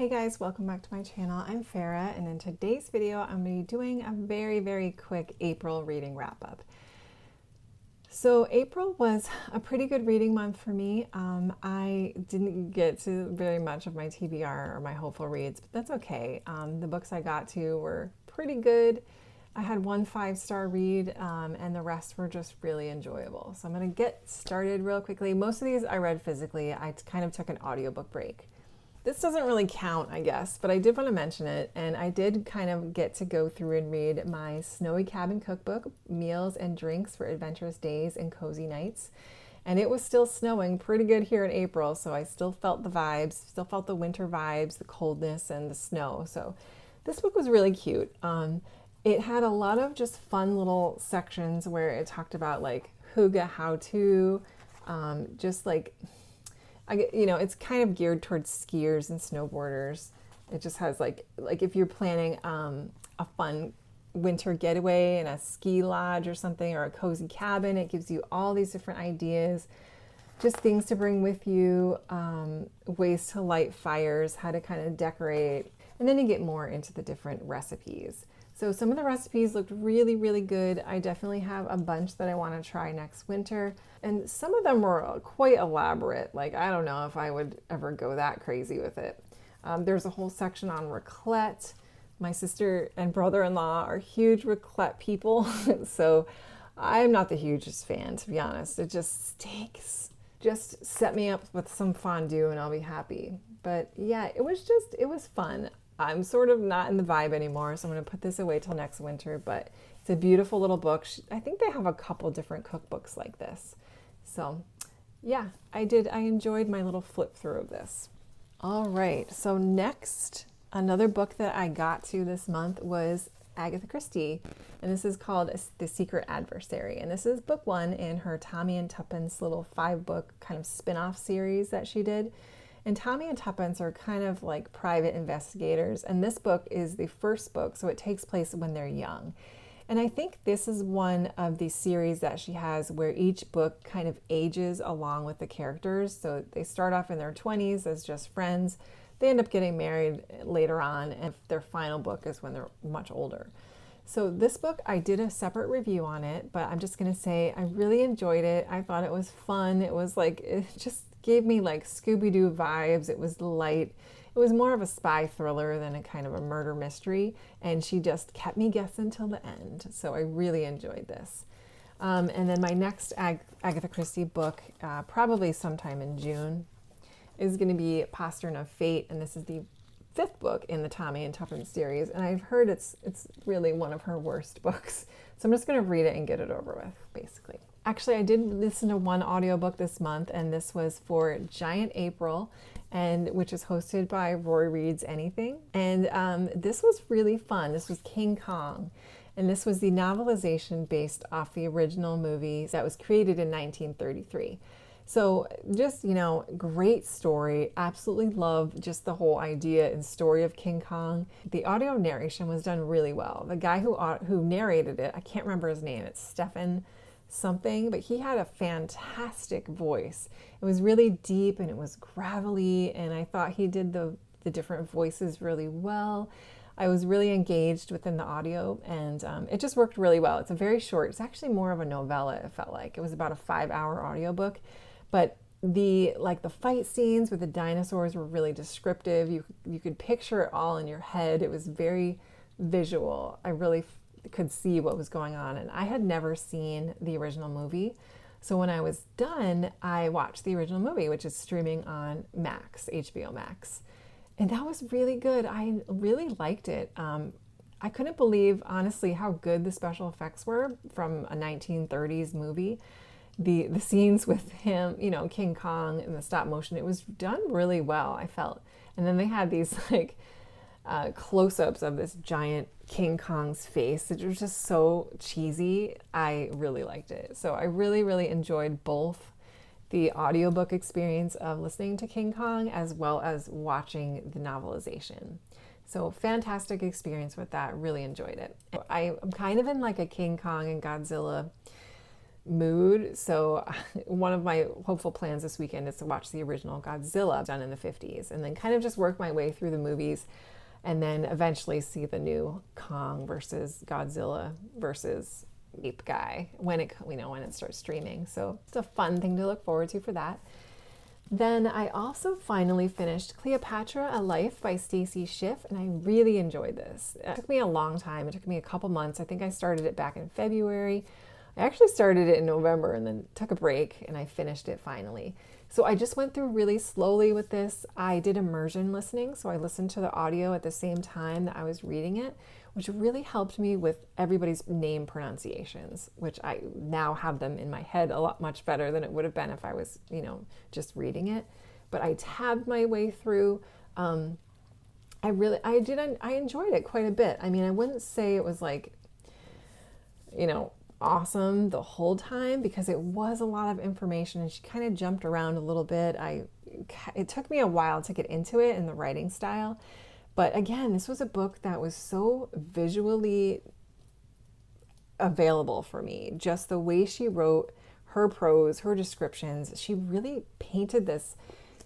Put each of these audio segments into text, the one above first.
Hey guys, welcome back to my channel. I'm Farah, and in today's video I'm going to be doing a very quick April reading wrap up. So April was a pretty good reading month for me. I didn't get to very much of my TBR or my hopeful reads, but that's okay. The books I got to were pretty good. I had one 5-star read, and the rest were just really enjoyable. So I'm going to get started real quickly. Most of these I read physically. I kind of took an audiobook break. This doesn't really count, I guess, but I did want to mention it, and I did kind of get to go through and read my Snowy Cabin Cookbook, Meals and Drinks for Adventurous Days and Cozy Nights. And it was still snowing pretty good here in April, so I still felt the vibes, still felt the winter vibes, the coldness and the snow. So this book was really cute. It had a lot of just fun little sections where it talked about like hygge how-to, just like... it's kind of geared towards skiers and snowboarders. It just has like if you're planning a fun winter getaway in a ski lodge or something, or a cozy cabin, it gives you all these different ideas, just things to bring with you, ways to light fires, how to kind of decorate, and then you get more into the different recipes. So some of the recipes looked really good. I definitely have a bunch that I want to try next winter. And some of them were quite elaborate. Like, I don't know if I would ever go that crazy with it. There's a whole section on raclette. My sister and brother-in-law are huge raclette people. So I'm not the hugest fan, to be honest. It just stinks. Just set me up with some fondue and I'll be happy. But yeah, it was fun. I'm sort of not in the vibe anymore, so I'm going to put this away till next winter, but it's a beautiful little book. I think they have a couple different cookbooks like this. So yeah, I enjoyed my little flip through of this. All right, so next, another book that I got to this month was Agatha Christie, and this is called The Secret Adversary, and this is book 1 in her Tommy and Tuppence little 5-book kind of spin-off series that she did. And Tommy and Tuppence are kind of like private investigators, and this book is the first book, so it takes place when they're young. And I think this is one of the series that she has where each book kind of ages along with the characters. So they start off in their 20s as just friends. They end up getting married later on, and their final book is when they're much older. So this book, I did a separate review on it, but I'm just going to say I really enjoyed it. I thought it was fun. It was like, it just gave me like Scooby-Doo vibes. It was light. It was more of a spy thriller than a kind of a murder mystery, and she just kept me guessing till the end. So I really enjoyed this. And then my next Agatha Christie book, probably sometime in June, is going to be Postern of Fate, and this is the 5th book in the Tommy and Tuppence series, and I've heard it's really one of her worst books. So I'm just going to read it and get it over with, basically. Actually, I did listen to one audiobook this month, and this was for Giant April, which is hosted by Rory Reads Anything. And this was really fun. This was King Kong, and this was the novelization based off the original movie that was created in 1933. So just, great story. Absolutely love just the whole idea and story of King Kong. The audio narration was done really well. The guy who narrated it, I can't remember his name. It's Stefan something, but he had a fantastic voice. It was really deep and it was gravelly, and I thought he did the different voices really well. I was really engaged within the audio, and it just worked really well. It's a very short, it's actually more of a novella, it felt like. It was about a 5-hour audiobook, but the fight scenes with the dinosaurs were really descriptive. You could picture it all in your head. It was very visual. I really could see what was going on, and I had never seen the original movie. So when I was done, I watched the original movie, which is streaming on Max, HBO Max. And that was really good. I really liked it. I couldn't believe, honestly, how good the special effects were from a 1930s movie. The scenes with him, King Kong and the stop motion, it was done really well, I felt. And then they had these close-ups of this giant King Kong's face. It was just so cheesy. I really liked it. So I really enjoyed both the audiobook experience of listening to King Kong as well as watching the novelization. So fantastic experience with that. Really enjoyed it. I'm kind of in like a King Kong and Godzilla mood. So one of my hopeful plans this weekend is to watch the original Godzilla done in the 50s and then kind of just work my way through the movies and then eventually see the new Kong versus Godzilla versus Ape guy when it starts streaming. So it's a fun thing to look forward to for that. Then I also finally finished Cleopatra, A Life by Stacy Schiff, and I really enjoyed this. It took me a long time. It took me a couple months. I think I started it back in February. I actually started it in November and then took a break, and I finished it finally. So I just went through really slowly with this. I did immersion listening, so I listened to the audio at the same time that I was reading it, which really helped me with everybody's name pronunciations, which I now have them in my head a lot much better than it would have been if I was, just reading it. But I tabbed my way through. I enjoyed it quite a bit. I mean, I wouldn't say it was like, awesome the whole time because it was a lot of information and she kind of jumped around a little bit. It took me a while to get into it in the writing style. But again, this was a book that was so visually available for me. Just the way she wrote her prose, her descriptions, she really painted this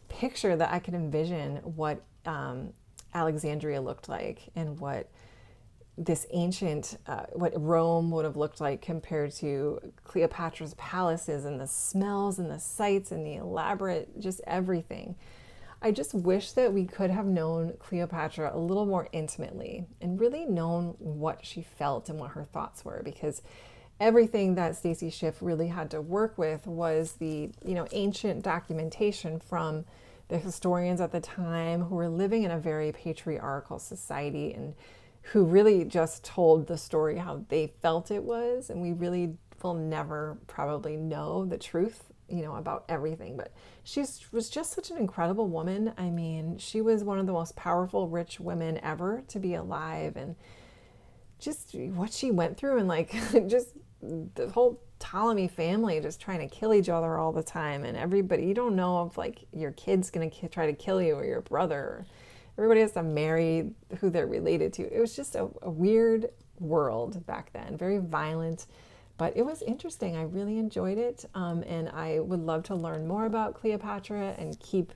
picture that I could envision what Alexandria looked like and what this ancient, what Rome would have looked like compared to Cleopatra's palaces and the smells and the sights and the elaborate, just everything. I just wish that we could have known Cleopatra a little more intimately and really known what she felt and what her thoughts were, because everything that Stacy Schiff really had to work with was the, ancient documentation from the historians at the time who were living in a very patriarchal society and who really just told the story how they felt it was. And we really will never probably know the truth, about everything. But she was just such an incredible woman. I mean, she was one of the most powerful, rich women ever to be alive. And just what she went through and just the whole Ptolemy family just trying to kill each other all the time. And everybody, you don't know if your kid's going to try to kill you or your brother. Everybody has to marry who they're related to. It was just a weird world back then, very violent, but it was interesting. I really enjoyed it, and I would love to learn more about Cleopatra and keep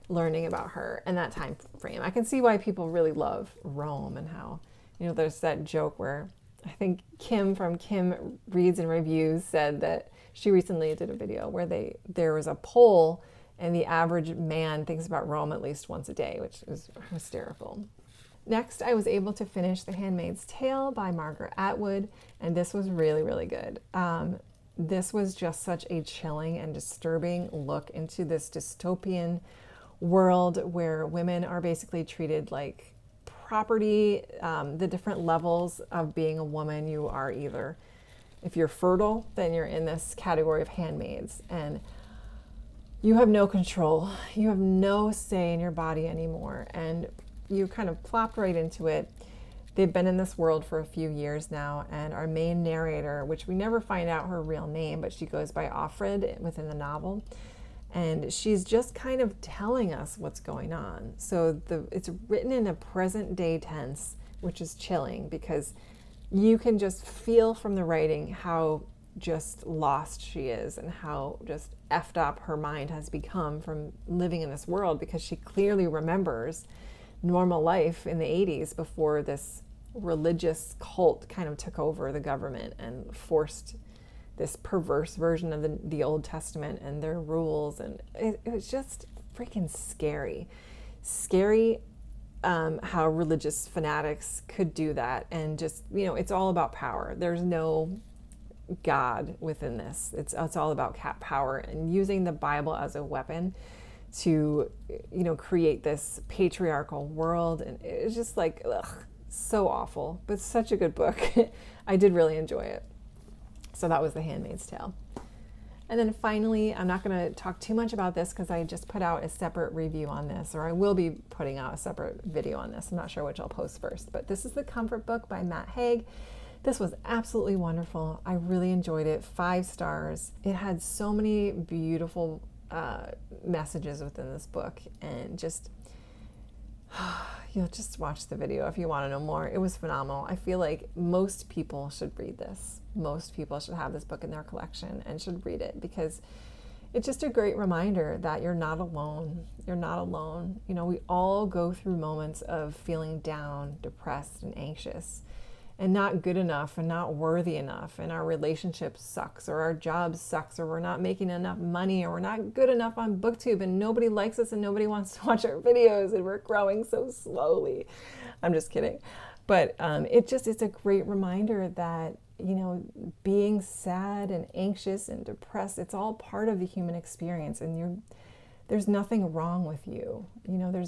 learning about her in that time frame. I can see why people really love Rome and how, there's that joke where I think Kim from Kim Reads and Reviews said that she recently did a video where there was a poll and the average man thinks about Rome at least once a day, which is hysterical. Next, I was able to finish The Handmaid's Tale by Margaret Atwood, and this was really, really good. This was just such a chilling and disturbing look into this dystopian world where women are basically treated like property. The different levels of being a woman, you are either, if you're fertile, then you're in this category of handmaids, and you have no control. You have no say in your body anymore. And you kind of plopped right into it. They've been in this world for a few years now. And our main narrator, which we never find out her real name, but she goes by Offred within the novel. And she's just kind of telling us what's going on. So it's written in a present day tense, which is chilling because you can just feel from the writing how just lost she is and how just effed up her mind has become from living in this world, because she clearly remembers normal life in the 80s before this religious cult kind of took over the government and forced this perverse version of the Old Testament and their rules. And it was just freaking scary how religious fanatics could do that. And just, it's all about power. There's no God within this. It's all about power and using the Bible as a weapon to, create this patriarchal world. And it's just so awful, but such a good book. I did really enjoy it. So that was The Handmaid's Tale. And then finally, I'm not going to talk too much about this because I just put out a separate review on this, or I will be putting out a separate video on this. I'm not sure which I'll post first, but this is The Comfort Book by Matt Haig. This was absolutely wonderful. I really enjoyed it. 5 stars. It had so many beautiful messages within this book, and just, you'll just watch the video if you want to know more. It was phenomenal. I feel like most people should read this. Most people should have this book in their collection and should read it, because it's just a great reminder that you're not alone. You're not alone. You know, we all go through moments of feeling down, depressed, and anxious, and not good enough and not worthy enough, and our relationship sucks, or our job sucks, or we're not making enough money, or we're not good enough on BookTube, and nobody likes us and nobody wants to watch our videos, and we're growing so slowly. I'm just kidding. But it's a great reminder that, you know, being sad and anxious and depressed, it's all part of the human experience, and there's nothing wrong with you. You know,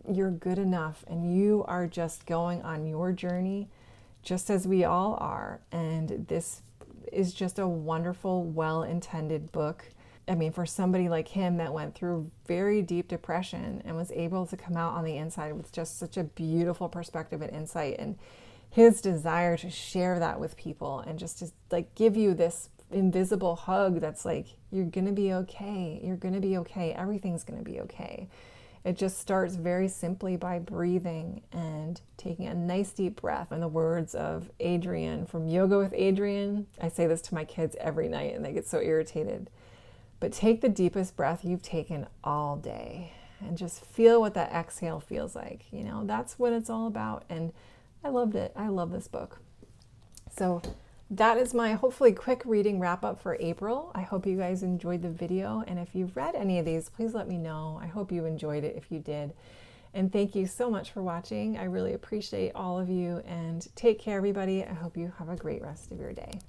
you're good enough, and you are just going on your journey, just as we all are. And this is just a wonderful, well-intended book. I mean, for somebody like him that went through very deep depression and was able to come out on the inside with just such a beautiful perspective and insight, and his desire to share that with people, and just to like give you this invisible hug that's like, you're gonna be okay, you're gonna be okay, everything's gonna be okay. It just starts very simply by breathing and taking a nice deep breath. In the words of Adriene from Yoga with Adriene, I say this to my kids every night and they get so irritated, but take the deepest breath you've taken all day and just feel what that exhale feels like. You know, that's what it's all about. And I loved it. I love this book. So that is my hopefully quick reading wrap up for April. I hope you guys enjoyed the video. And if you've read any of these, please let me know. I hope you enjoyed it if you did. And thank you so much for watching. I really appreciate all of you, and take care, everybody. I hope you have a great rest of your day.